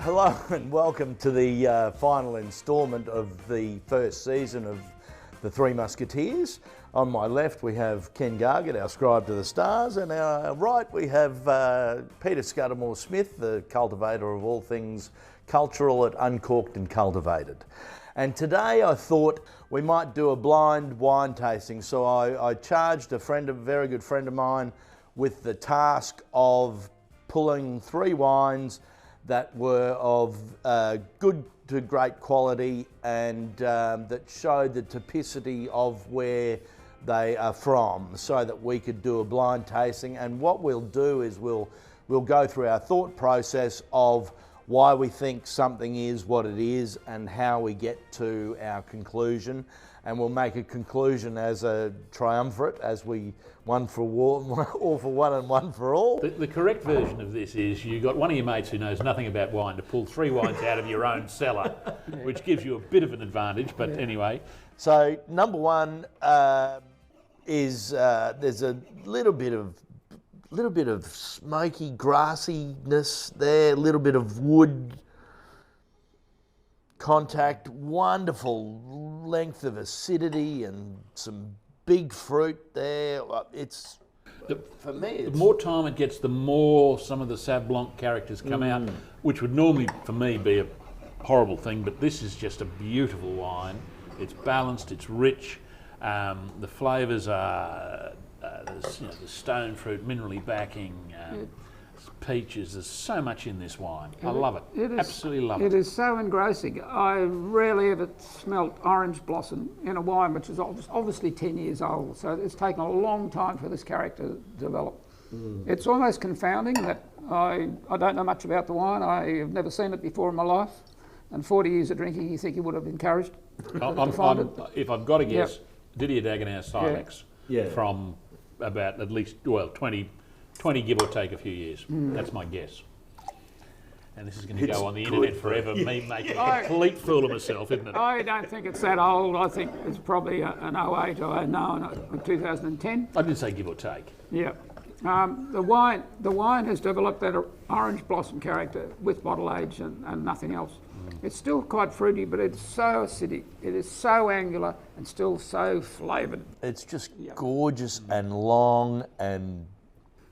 Hello and welcome to the final instalment of the first season of the Three Muscateers. On my left we have Ken Gargett, our scribe to the stars, and our right we have Peter Scudamore-Smith, the cultivator of all things cultural at Uncorked and Cultivated. And today I thought we might do a blind wine tasting, so I charged a very good friend of mine with the task of pulling three wines that were of good to great quality and that showed the typicity of where they are from, so that we could do a blind tasting. And what we'll do is we'll go through our thought process of why we think something is what it is and how we get to our conclusion. And we'll make a conclusion as a triumvirate, as we one for all for one and one for all. The correct version of this is you got one of your mates who knows nothing about wine to pull three wines out of your own cellar, which gives you a bit of an advantage, but anyway. So number one is there's a little bit of smoky grassiness there, a little bit of wood contact, wonderful length of acidity and some big fruit there. For me, the more time it gets, the more some of the Sauv Blanc characters come out, which would normally, for me, be a horrible thing, but this is just a beautiful wine. It's balanced, it's rich, the flavours are the stone fruit, minerally backing, peaches. There's so much in this wine. I love it. Absolutely love it. It is so engrossing. I rarely ever smelt orange blossom in a wine which is obviously 10 years old. So it's taken a long time for this character to develop. It's almost confounding that I don't know much about the wine. I have never seen it before in my life. And 40 years of drinking, you think you would have encouraged to find it. If I've got to guess, Didier Dagenhauer Silex from about at least, 20 give or take a few years. That's my guess. And this is going to go on the internet forever, me making a complete fool of myself, isn't it? I don't think it's that old. I think it's probably an 08 or 09, 2010. I did say give or take. Yeah. The wine has developed that orange blossom character with bottle age and nothing else. It's still quite fruity, but it's so acidic. It is so angular and still so flavoured. It's just gorgeous and long and...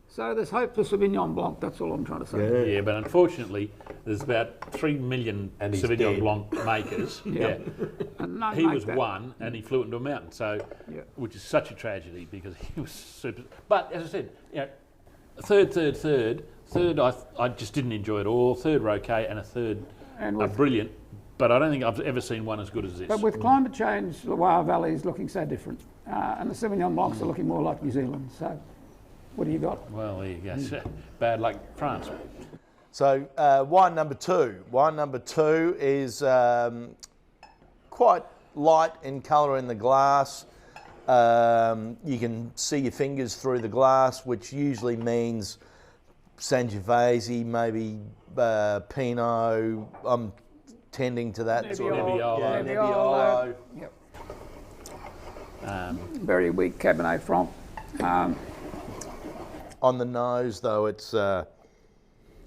So there's hope for Sauvignon Blanc, that's all I'm trying to say. Yeah, but unfortunately, there's about 3 million Sauvignon Blanc makers. And he was one, and he flew into a mountain, which is such a tragedy because he was super... But as I said, third, I just didn't enjoy it all. Third were okay, and a third are brilliant. But I don't think I've ever seen one as good as this. But with climate change, the Loire Valley is looking so different. And the Sauvignon Blancs are looking more like New Zealand, so... What do you got? Well, there you go. Bad luck, France. So wine number two. Wine number two is quite light in colour in the glass. You can see your fingers through the glass, which usually means Sangiovese, maybe Pinot. I'm tending to that sort of. Nebbiolo. Yep. Very weak Cabernet Franc. On the nose, though, it's changed.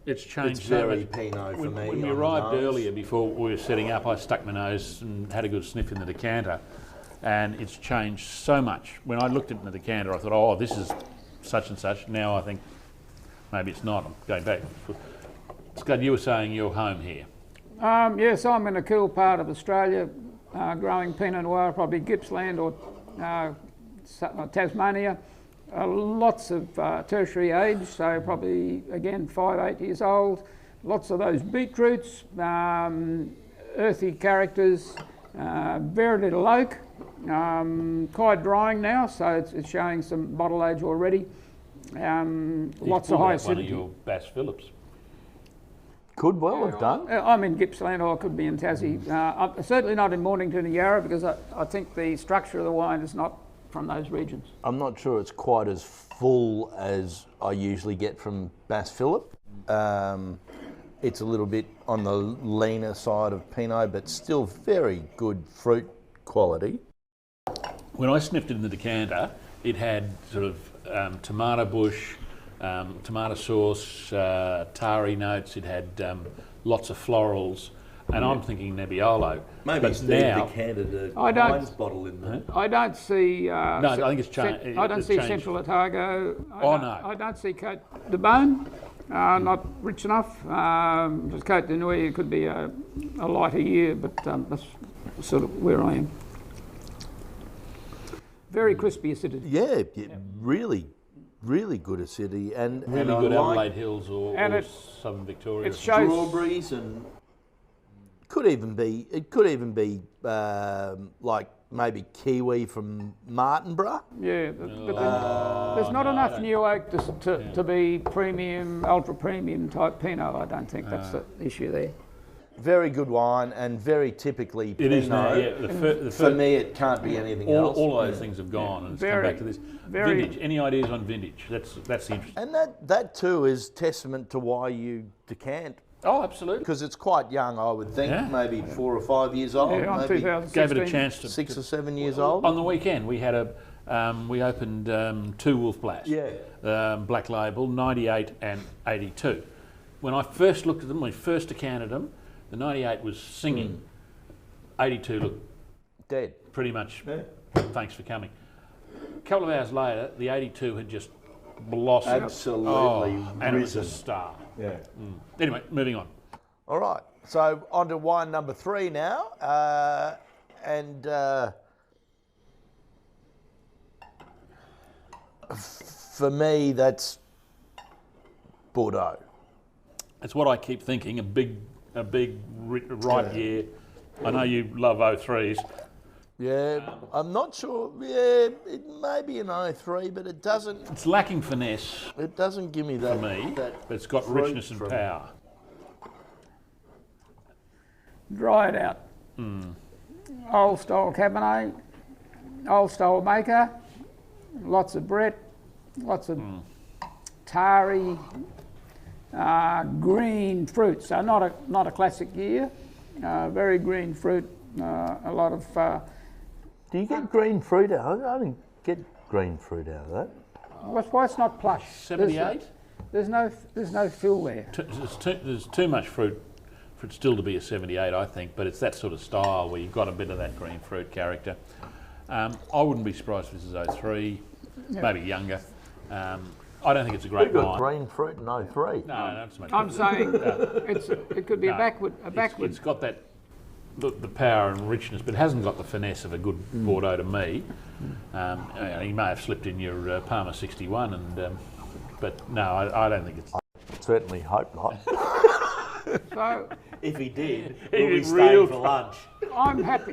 It's very Pinot for me. When we arrived earlier, before we were setting up, I stuck my nose and had a good sniff in the decanter, and it's changed so much. When I looked at the decanter, I thought, oh, this is such and such. Now I think maybe it's not. I'm going back. Scud, you were saying you're home here. Yes, I'm in a cool part of Australia, growing Pinot Noir, probably Gippsland or Tasmania. Lots of tertiary age, so probably again 5-8 years old. Lots of those beetroots, earthy characters, very little oak. Quite drying now, so it's showing some bottle age already. Lots of high acidity. One of your Bass Phillips. Could well have done. I'm in Gippsland, or I could be in Tassie. I'm certainly not in Mornington and Yarra because I think the structure of the wine is not from those regions. I'm not sure it's quite as full as I usually get from Bass Phillip. It's a little bit on the leaner side of Pinot, but still very good fruit quality. When I sniffed it in the decanter, it had sort of tomato bush, tomato sauce, tarry notes. It had lots of florals, and I'm thinking Nebbiolo. Maybe but Steve now, decanted a wines bottle in there. I don't see. no, I think it's changed. I don't see Central Otago. No. I don't see Cote de Beaune. Not rich enough. Just Cote de Nuit could be a lighter year, but that's sort of where I am. Very crispy acidity. Yeah, really, really good acidity, and Really and good I like Adelaide Hills or Southern Victoria. It shows strawberries and could even be like maybe kiwi from Martinborough. Yeah, but there's not enough new oak to be premium, ultra premium type Pinot. I don't think that's the issue there. Very good wine and very typically It Pinot. is now, yeah. For me, it can't be anything else. All of those things have gone, and it's come back to this. Vintage. Any ideas on vintage? That's the interesting. And that too is testament to why you decant. Oh, absolutely. Because it's quite young, I would think, maybe 4 or 5 years old, Yeah, on maybe 2016. Gave it a chance to 6 or 7 years old. On the weekend, we had we opened 2 Wolf Blast, Black Label, 98 and 82. When I first looked at them, when I first decanted them, the 98 was singing. 82 looked dead. Pretty much. Thanks for coming. A couple of hours later, the 82 had just blossomed. Absolutely and it was a star. Yeah. Anyway, moving on. All right. So on to wine number 3 now, and for me, that's Bordeaux. It's what I keep thinking. A big ripe year. I know you love 03s. Yeah, I'm not sure. Yeah, it may be an 03, but it doesn't. It's lacking finesse. It doesn't give me that. For me, that but it's got richness and power. Dry it out. Old style Cabernet, old style maker, lots of Brett, lots of tarry, green fruit. So not a classic year. Very green fruit. A lot of. Do you get green fruit out? I don't get green fruit out of that. That's why it's not plush. 78. There's no fill there. There's too much fruit for it still to be a 78, I think. But it's that sort of style where you've got a bit of that green fruit character. I wouldn't be surprised if this is 03, maybe younger. I don't think it's a great We've got wine. green fruit in 03. No, not so much. I'm saying it could be a backward. It's got that. The power and richness, but it hasn't got the finesse of a good Bordeaux to me. You may have slipped in your Palmer 61, but no, I don't think it's. I certainly hope not. So, if he did, he'd we'll be be staying for lunch. I'm happy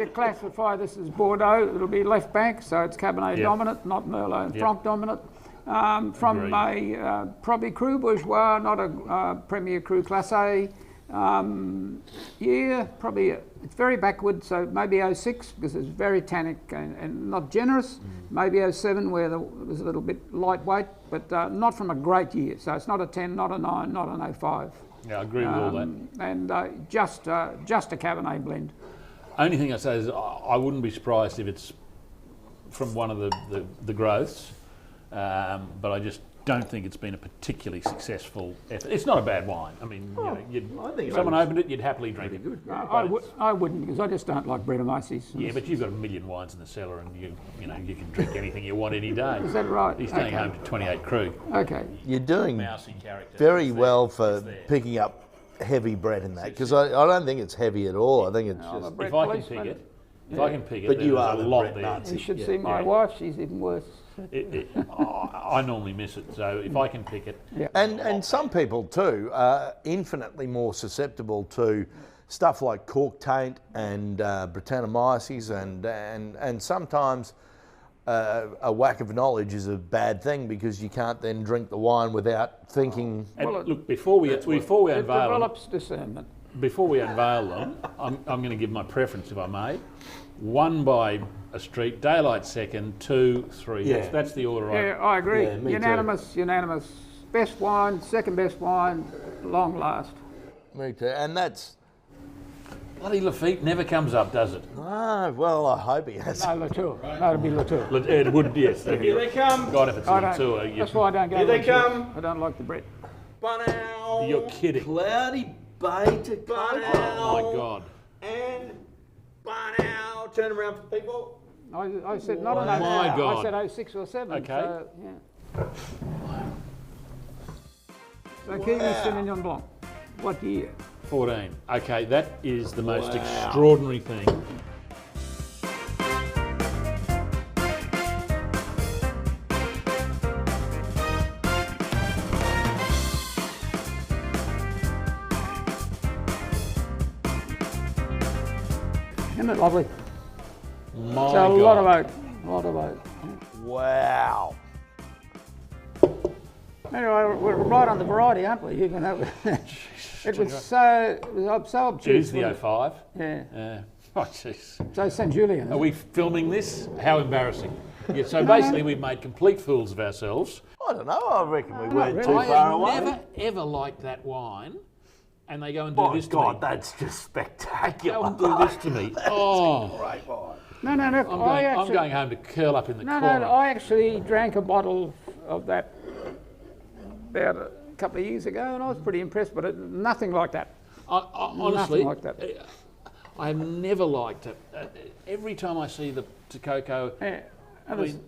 to classify this as Bordeaux. It'll be left bank, so it's Cabernet dominant, not Merlot and Franc dominant. From a probably Cru Bourgeois, not a Premier Cru Class A. Probably it's very backward, so maybe 06 because it's very tannic and not generous. Maybe 07 where it was a little bit lightweight, but not from a great year. So it's not a 10, not a 9, not an 05. Yeah, I agree with all that. And just a Cabernet blend. Only thing I say is I wouldn't be surprised if it's from one of the growths, but I just don't think it's been a particularly successful effort. It's not a bad wine. I mean, if someone opened it, you'd happily drink it. I wouldn't because I just don't like Brettanomyces. Yeah, but you've got a million wines in the cellar, and you can drink anything you want any day. Is that right? He's staying home to 28 Krug. Okay. You're doing Mousy character. very well for picking up heavy bread in that because I don't think it's heavy at all. I think it's just. If I can pick it, But you are a the lot bread there. Nazi. You should see my wife. She's even worse. I normally miss it, so if I can pick it. Yeah. And some people too are infinitely more susceptible to stuff like cork taint and Brettanomyces and sometimes a whack of knowledge is a bad thing because you can't then drink the wine without thinking. And look, before we unveil it them, develops discernment. before we unveil them, I'm going to give my preference, if I may. 1 by a street, Daylight second, 2, 3. Yeah. That's the order. Yeah, I agree. Yeah, me Unanimous. Best wine, second best wine, long last. Me too. And that's. Bloody Lafitte never comes up, does it? Well, I hope he has. No, Latour. No, it'll be Latour. It would, yes. Here they come. God, if it's Latour. That's why I don't go. Here they Latour. come. I don't like the Brett. But now, You're kidding. Cloudy Bay to Cocoa. Oh my God. And Barnow. Turn around for people. I said not an Oh my 05. God. I said 06 or 07. Okay. So, yeah. So Kiwi Sauvignon Blanc. What year? 14. Okay, that is the most extraordinary thing. Isn't it lovely? My So a God. lot of oak. A lot of oak. Wow. Anyway, we're right on the variety, aren't we? Even though it was so obtuse. Jeez, the 05. Yeah. Oh, jeez. So St. Julian. Are we filming this? How embarrassing. Yeah, so basically we've made complete fools of ourselves. I don't know. I reckon we weren't really. too I far have away. never, ever liked that wine. And they go and do Oh this to God, me. that's just spectacular. Go and do this to me. Oh, Great wine. No, I'm going home to curl up in the corner. No, I actually drank a bottle of that about a couple of years ago, and I was pretty impressed. But nothing like that. Honestly, Nothing like that. I have never liked it. Every time I see the Cocoa, Yeah. I mean,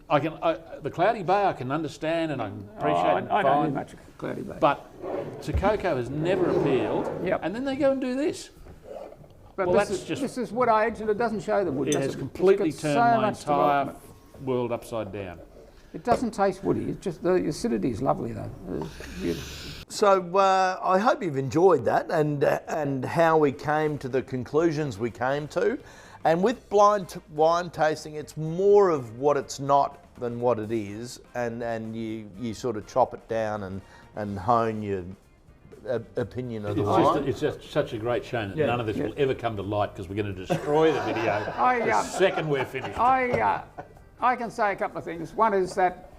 the Cloudy Bay I can understand and I can appreciate and I don't fine, do much Cloudy Bay. but Cocoa has never appealed. Yep. And then they go and do this. But well, this is wood age, and it doesn't show the wood. It does has it? completely It's got turned so my much entire development. world upside down. It doesn't taste woody. It's just the acidity is lovely though. It's beautiful. So I hope you've enjoyed that and how we came to the conclusions we came to. And with blind wine tasting, it's more of what it's not than what it is, and you sort of chop it down and hone your opinion of the wine. It's just such a great shame that none of this will ever come to light because we're going to destroy the video the second we're finished. I can say a couple of things. One is that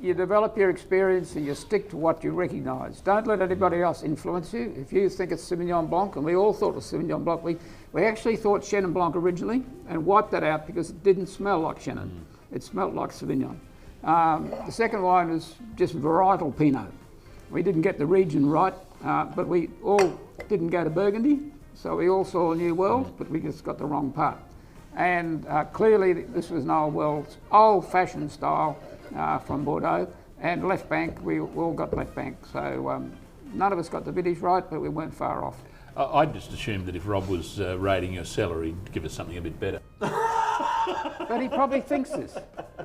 you develop your experience and you stick to what you recognise. Don't let anybody else influence you. If you think it's Sauvignon Blanc, and we all thought it was Sauvignon Blanc, we actually thought Chenin Blanc originally and wiped that out because it didn't smell like Chenin. It smelled like Sauvignon. The second wine was just varietal Pinot. We didn't get the region right, but we all didn't go to Burgundy, so we all saw a new world, but we just got the wrong part. And clearly this was an old-fashioned style from Bordeaux, and left bank, we all got left bank. So none of us got the vintage right, but we weren't far off. I just assumed that if Rob was rating your cellar, he'd give us something a bit better. But he probably thinks this.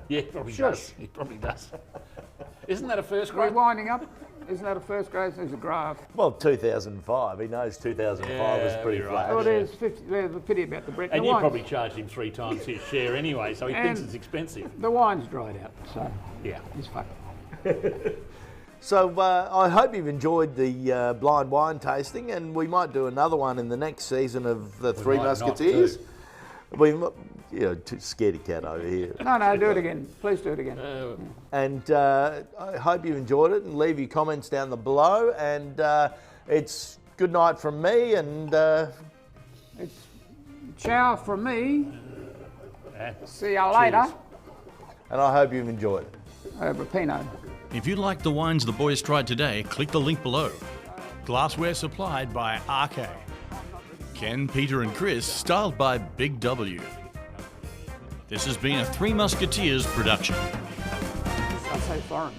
Yeah, he probably does. He probably does. Isn't that a first grade? We're winding up. Isn't that a first grade? There's a graph. Well, 2005. He knows 2005 was pretty right. flat. Well, there's a pity about the Brett. And the you wines, probably charged him 3 times his share anyway, so he thinks it's expensive. The wine's dried out, so Yeah. he's fucked. So I hope you've enjoyed the blind wine tasting, and we might do another one in the next season of the Three might not Muscateers. too. Too scaredy cat over here. No, do it again. Please do it again. And I hope you enjoyed it, and leave your comments down below. And it's good night from me, and It's ciao from me. Yeah. See you later. and I hope you've enjoyed it. Over Pinot. If you like the wines the boys tried today, click the link below. Glassware supplied by RK. Ken, Peter and Chris, styled by Big W. This has been a Three Muscateers production. I say foreign.